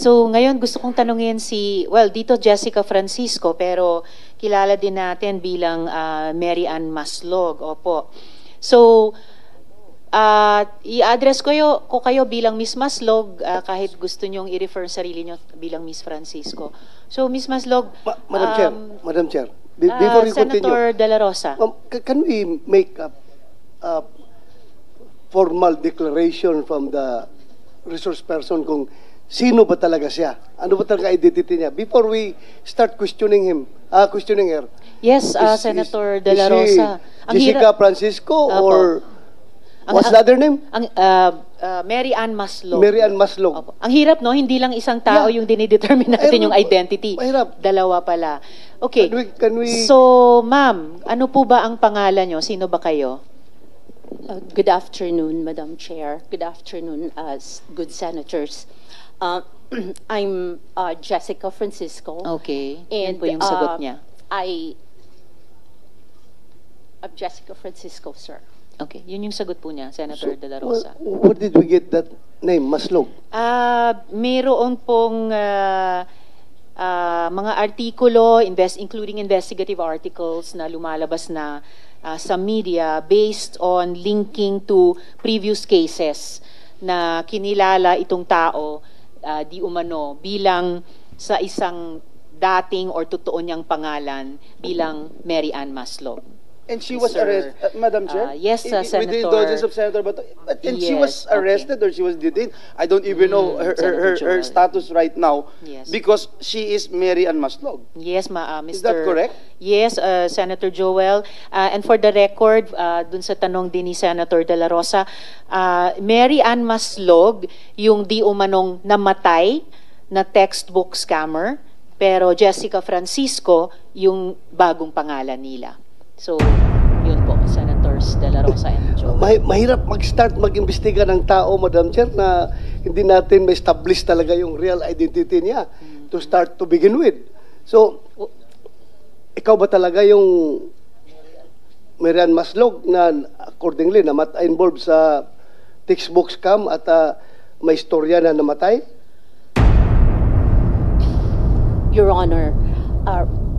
So ngayon gusto kong tanungin dito Jessica Francisco, pero kilala din natin bilang Mary Ann Maslog. Opo. So, i-address ko kayo bilang Miss Maslog, kahit gusto nyong i-refer sarili nyo bilang Miss Francisco. So, Miss Maslog, Madam Chair, before you continue, Senator De La Rosa. Can we make a formal declaration from the resource person kung sino ba talaga siya? Ano ba talaga identity niya? Before we start questioning her. Yes, Senator De La Rosa. Jessica Francisco or what's the other name? Mary Ann Maslog. Mary Ann Maslog. Opo. Ang hirap, no? Hindi lang isang tao yung dinidetermine natin yung identity. Mahirap. Dalawa pala. Okay. Can we... So, ma'am, ano po ba ang pangalan nyo? Sino ba kayo? Good afternoon, Madam Chair. Good afternoon, good senators. I'm Jessica Francisco. Okay. And Yun po yung sagot niya. I'm Jessica Francisco, sir. Okay. Yun yung sagot po niya, Senator De La Rosa. Where did we get that name, Maslog? Mayroon pong mga artikulo, including investigative articles na lumalabas na sa media based on linking to previous cases na kinilala itong tao di umano bilang sa isang dating or totoo niyang pangalan bilang Mary Ann Maslog. And she was arrested, Madam Chair? Yes, Senator. With the indulgence of Senator Bato. And she was arrested or she was detained. I don't even know her status right now. Yes. Because she is Mary Ann Maslog. Yes, Mr. Is that correct? Yes, Senator Joel. And for the record, dun sa tanong din ni Senator De La Rosa, Mary Ann Maslog, yung di umanong namatay na textbook scammer, pero Jessica Francisco, yung bagong pangalan nila. So, yun po, Senators De La Rosa and Joel. Mahirap mag-start mag-imbestiga ng tao, Madam Chair, na hindi natin ma-establish talaga yung real identity niya to start to begin with. So, ikaw ba talaga yung Mary Ann Maslog na accordingly involved sa textbook scam at may istorya na namatay? Your Honor,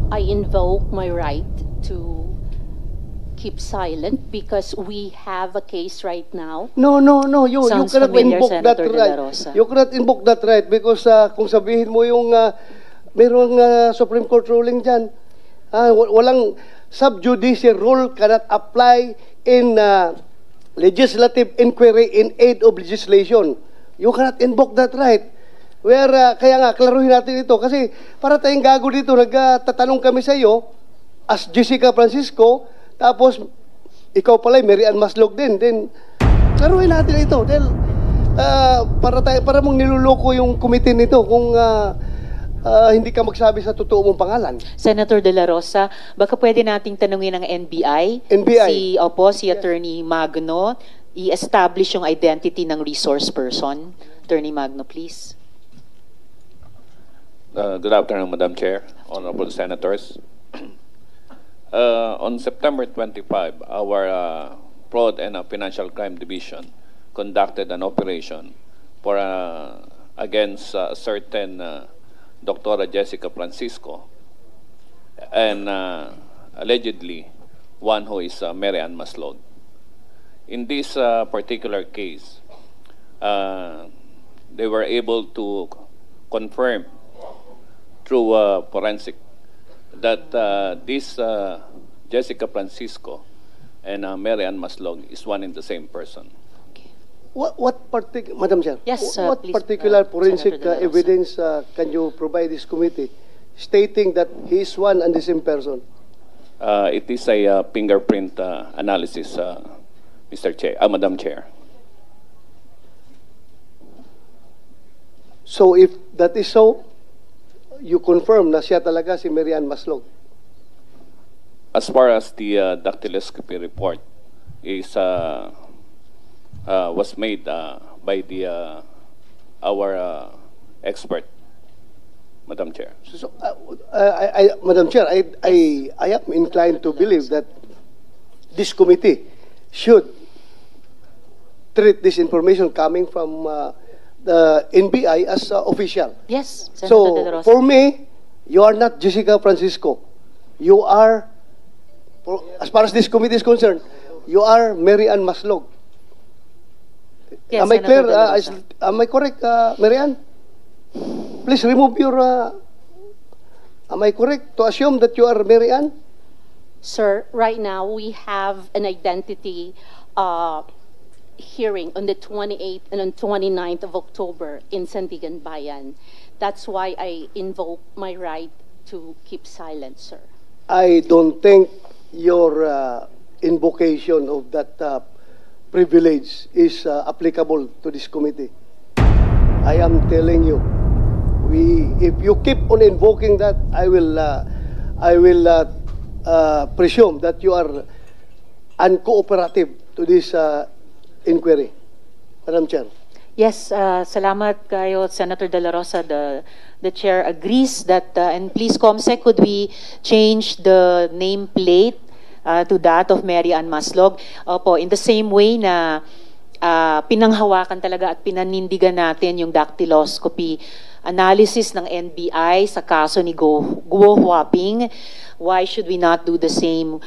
I invoke my right to keep silent because we have a case right now. No. You Sounds cannot familiar, invoke that Senator De La right. Rosa. You cannot invoke that right because kung sabihin mo yung mayroong Supreme Court ruling dyan, walang subjudice rule cannot apply in legislative inquiry in aid of legislation. You cannot invoke that right. Kaya nga, klaruhin natin ito kasi para tayong gago dito, nagtatanong kami sa iyo as Jessica Francisco, tapos, ikaw pala, Mary Ann Maslog din. Then, klaruhin natin ito. Dahil, para mong niluloko yung committee nito kung hindi ka magsabi sa totoo mong pangalan. Senator De La Rosa, baka pwede nating tanungin ng NBI. NBI? Si Attorney Magno, i-establish yung identity ng resource person. Attorney Magno, please. Good afternoon, Madam Chair, Honorable Senators. On September 25, our Fraud and Financial Crime Division conducted an operation for against certain Dr. Jessica Francisco and allegedly one who is Mary Ann Maslog. In this particular case, they were able to confirm through forensic that this Jessica Francisco and Mary Ann Maslog is one and the same person. Okay. Madam Chair, Yes, what please, particular forensic Senator De La Rosa. evidence can you provide this committee stating that he is one and the same person? It is a fingerprint analysis, Madam Chair. So if that is so, you confirm na siya talaga si Mary Ann Maslog? As far as the dactyloscopy report is was made by our expert, Madam Chair. Madam Chair, I am inclined to believe that this committee should treat this information coming from NBI as official. Yes, Senator De La So, Rosa. for me, you are not Jessica Francisco. You are, as far as this committee is concerned, you are Mary Ann Maslog. Yes, Am I Senator clear? De La Rosa. Am I correct, Mary Ann? Please remove your... am I correct to assume that you are Mary Ann? Sir, right now we have an identity hearing on the 28th and on 29th of October in Sandigan Bayan. That's why I invoke my right to keep silent, sir. I don't think your invocation of that privilege is applicable to this committee. I am telling you, if you keep on invoking that, I will presume that you are uncooperative to this inquiry. Madam Chair. Yes, salamat kayo, Senator De La Rosa. The chair agrees that, and please, Comsec, could we change the nameplate to that of Mary Ann Maslog? Opo, in the same way na pinanghawakan talaga at pinanindigan natin yung dactyloscopy analysis ng NBI sa kaso ni Guo Huaping. Why should we not do the same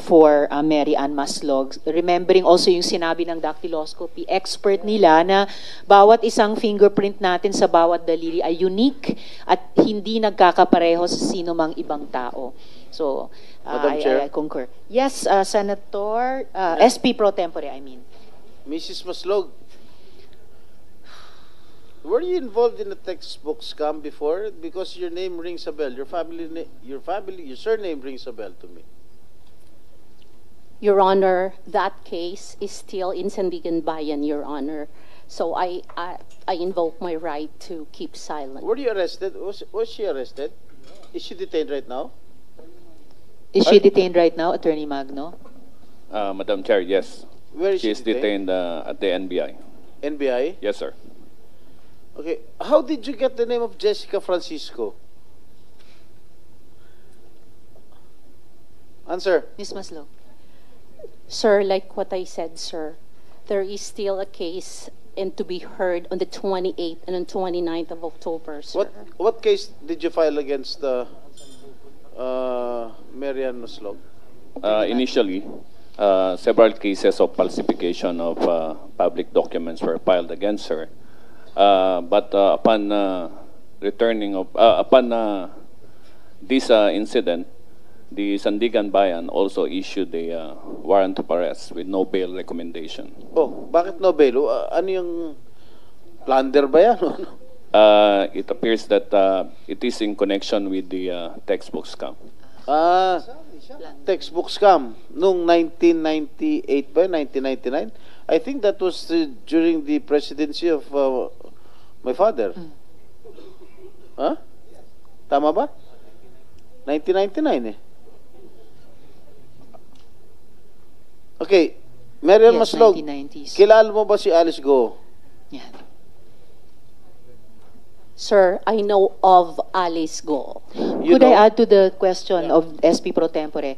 for Mary Ann Maslog? Remembering also yung sinabi ng dactyloscopy expert nila na bawat isang fingerprint natin sa bawat daliri ay unique at hindi nagkakapareho sa sino mang ibang tao. So, Madam Chair. I concur. Yes, Senator, SP Pro Tempore, I mean. Mrs. Maslog, were you involved in a textbook scam before? Because your name rings a bell. Your surname rings a bell to me. Your Honor, that case is still in Sandigan Bayan, Your Honor. So I invoke my right to keep silent. Were you arrested? Was she arrested? Is she detained right now? Is she detained right now, Attorney Magno? Madam Chair, yes. Where is She is she detained? detained at the NBI. NBI? Yes, sir. Okay. How did you get the name of Jessica Francisco? Answer. Ms. Maslog. Sir, like what I said, sir, there is still a case and to be heard on the 28th and on 29th of October, sir. What case did you file against Mary Ann Maslog? Initially, several cases of falsification of public documents were filed against her. But upon this incident, the Sandigan Bayan also issued a warrant of arrest with no bail recommendation. Oh, bakit no bail? Ano yung plunder ba yan? It appears that it is in connection with the textbook scam. Textbook scam noong 1998 ba? 1999? I think that was during the presidency of my father. Huh? Tama ba? 1999 eh. Okay, Mary Ann Yes, Maslog, 1990s. kilala mo ba si Alice Go? Yan. Sir, I know of Alice Go. You Could I know- add to the question of SP Pro Tempore?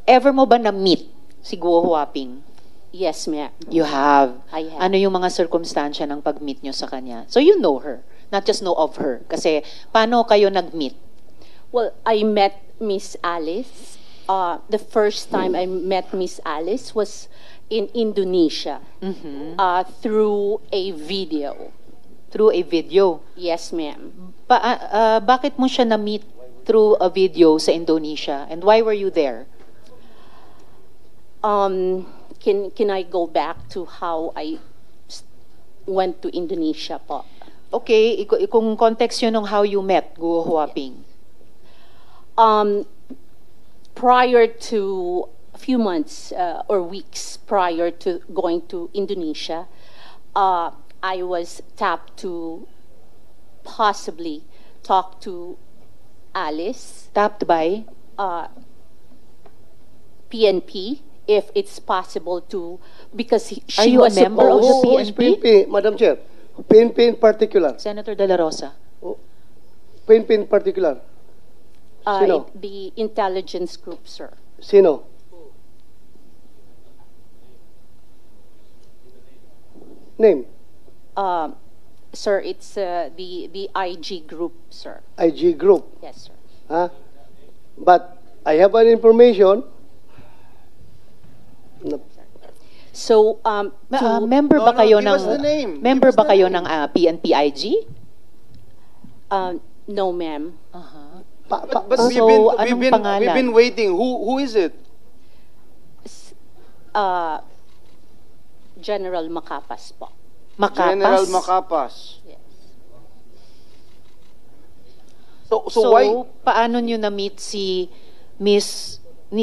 Ever mo ba na-meet si Guo Huaping? Yes, ma'am. You have. I have. Ano yung mga circumstansya ng pag-meet nyo sa kanya? So you know her, not just know of her. Kasi paano kayo nag-meet? Well, I met Miss Alice. The first time I met Miss Alice was in Indonesia through a video. Through a video. Yes, ma'am. Bakit mo siya na-meet through a video sa Indonesia? And why were you there? Can I go back to how I went to Indonesia po? Okay, kung context yun ng how you met Guo Huaping. Prior to a few months or weeks prior to going to Indonesia, I was tapped to possibly talk to Alice, Tapped by? PNP, if it's possible to, because Are she you a was member of the supposed. Who is PNP? PNP, Madam Chair? PNP in particular. Senator De La Rosa. PNP in particular. Sino? The intelligence group, sir. Sino? Name. Sir, it's the IG group, sir. IG group. Yes, sir. Huh? But I have an information. So, member No, ba no, kayo give us the name. member Give us ba the kayo name. ng PNP-IG? no, ma'am. But So, anong pangalan? we've been waiting. Who is it? General Macapas po. Macapas? General Macapas. Yes. So why? Paano nyo na-meet si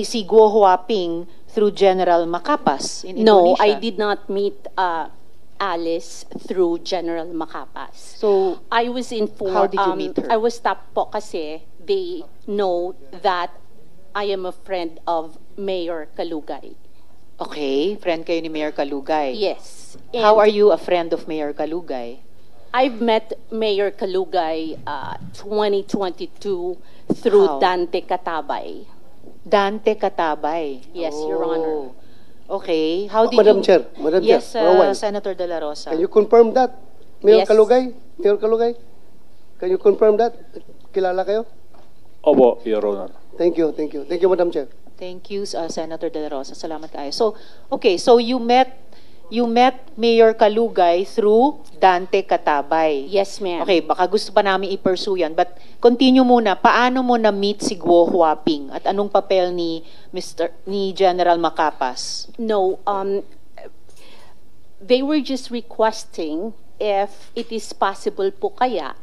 si Guo Huaping through General Macapas in No, Indonesia? I did not meet Alice through General Macapas. So, I was informed. How did you meet her? I was stopped po kasi they know that I am a friend of Mayor Kalugay. okay, friend kayo ni Mayor Kalugay. Yes. How And are you a friend of Mayor Kalugay? I've met Mayor Kalugay 2022 through How? Dante Katabay. Dante Katabay. Yes, Your Honor. Okay. How did Madam you... Chair, Madam Chair, Yes, Rowan. Senator De La Rosa. Can you confirm that? Mayor Yes. Kalugay? Mayor Kalugay? Can you confirm that? Kilala kayo? Opo, Your Honor. Thank you, thank you. Thank you, Madam Chair. Thank you, Senator De La Rosa. Salamat kayo. So, okay, so you met Mayor Kalugay through Dante Katabay. Yes, ma'am. Okay, baka gusto pa namin i-pursue yan. But continue muna, paano mo na-meet si Guo Huaping? At anong papel ni General Macapas? No, they were just requesting if it is possible po kaya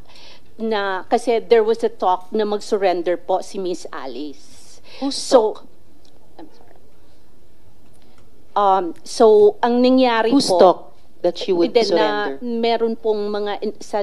na, kasi there was a talk na mag-surrender po si Miss Alice. Who's So, talk? I'm sorry. So, ang nangyari Who's po, talk that she would then, surrender? meron pong mga, sa